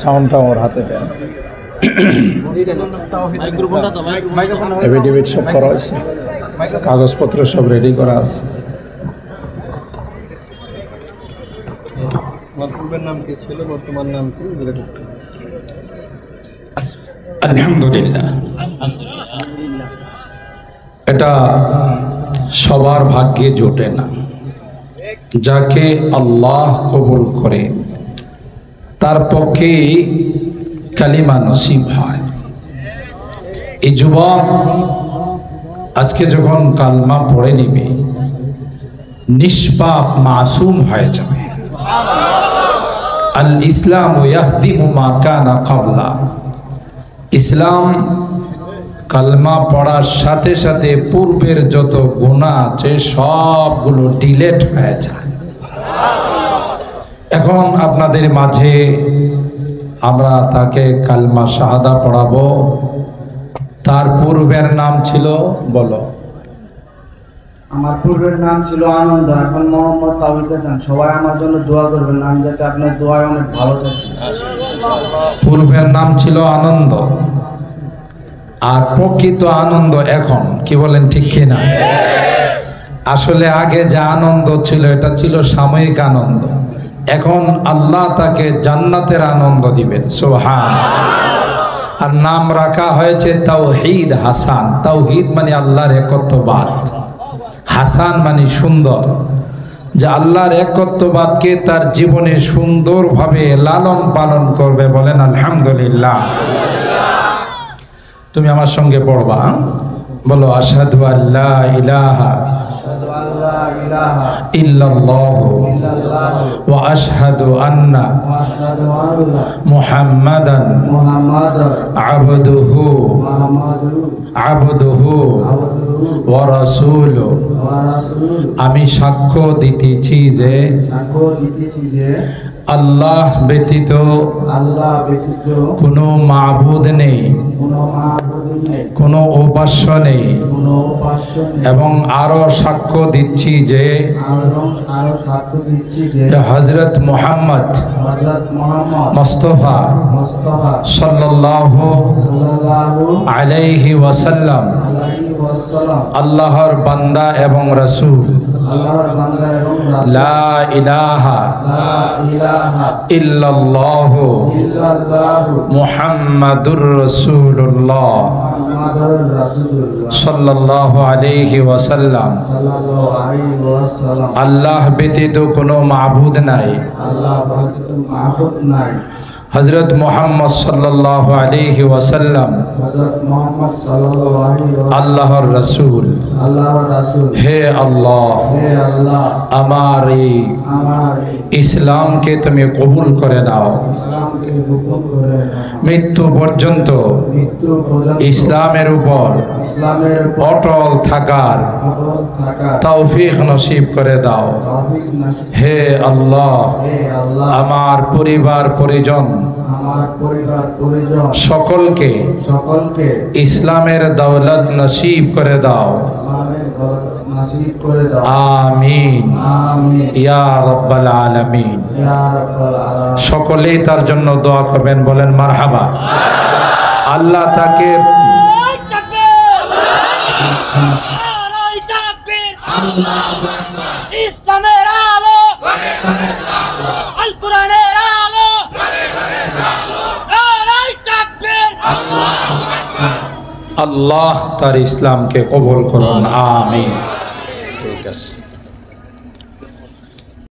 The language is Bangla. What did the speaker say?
সাউন্ডটা আমার হাতে দেন। এফিডেভিট সব করা হয়েছে, কাগজপত্র সব রেডি করা আছে। পূর্বের নাম কি ছিল, বর্তমান নাম কি? আলহামদুলিল্লাহ। এটা সবার ভাগ্যে জোটে না। যাকে আল্লাহ কবুল করে তার পক্ষে কালিমা নসিব হয়। এই যুবক আজকে যখন কালমা পড়ে নিবে নিষ্পাপ মাসুম হয়ে যাবে। আল ইসলাম ইয়াহদিমু মা কানা ক্বাবলা। ইসলাম কালমা পড়ার সাথে সাথে পূর্বের যত গুনাহ আছে সবগুলো ডিলেট হয়ে যায়। এখন আপনাদের মাঝে আমরা তাকে কালমা শাহাদা পড়াবো। তার পূর্বের নাম ছিল, বলো। আমার পূর্বের নাম ছিল আনন্দ, এখন মোহাম্মদ তাওহীদ খান। সবাই আমার জন্য দোয়া করবেন, আমি যাতে আপনার দোয়ায় অনেক ভালো থাকি। পূর্বের নাম ছিল আনন্দ, আর প্রকৃত আনন্দ এখন, কি বলেন ঠিক কিনা? আসলে আগে যা আনন্দ ছিল এটা ছিল সাময়িক আনন্দ। এখন আল্লাহ তাকে জান্নাতের আনন্দ দিবেন, সুবহানাল্লাহ। আর নাম রাখা হয়েছে তাওহীদ হাসান। তাওহীদ মানে আল্লাহর একত্ববাদ, হাসান মানে সুন্দর। যে আল্লাহর একত্ববাদকে তার জীবনে সুন্দরভাবে লালন পালন করবে, বলেন আলহামদুলিল্লাহ। তুমি আমার সঙ্গে পড়বা, বলো আশহাদু আল্লা ইলাহা ইল্লাল্লাহু ওয়া আশহাদু আন্না মুহাম্মাদান আবদুহু ওয়া রাসূলুহু। আমি সাক্ষ্য দিতেছি যে আল্লাহ ব্যতীত কোনো মাবুদ নেই, কোনো উপাস্য নেই, এবং আরো সাক্ষ্য দিচ্ছি যে হযরত মুহাম্মদ মুস্তাফা সাল্লাল্লাহু আলাইহি ওয়াসাল্লাম আল্লাহর বান্দা এবং রাসূল। লা ইলাহা ইল্লাল্লাহু মুহাম্মাদুর রাসূলুল্লাহ সাল্লাল্লাহু আলাইহি ওয়াসাল্লাম। আল্লাহ ব্যতীত কোনো মাবুদ নাই। হযরত মুহাম্মদ সাল্লাল্লাহু আলাইহি ওয়াসাল্লাম আল্লাহর রাসূল। হে আল্লাহ, আমার এই ইসলামকে তুমি কবুল করে নাও। মৃত্যু পর্যন্ত ইসলামের উপর অটল থাকার তৌফিক নসিব করে দাও। হে আল্লাহ, আমার পরিবার পরিজন সকলকে ইসলামের দৌলত নসিব করে দাও। আমিন ইয়া রাব্বাল আলামিন। সকলেই তার জন্য দোয়া করবেন, বলেন মারহাবা। আল্লাহ তাকে ইসলামের আলো, আল কোরআনের আলো, আল্লাহ তার ইসলামকে কবুল করুন, আমিন। ঠিক আছে।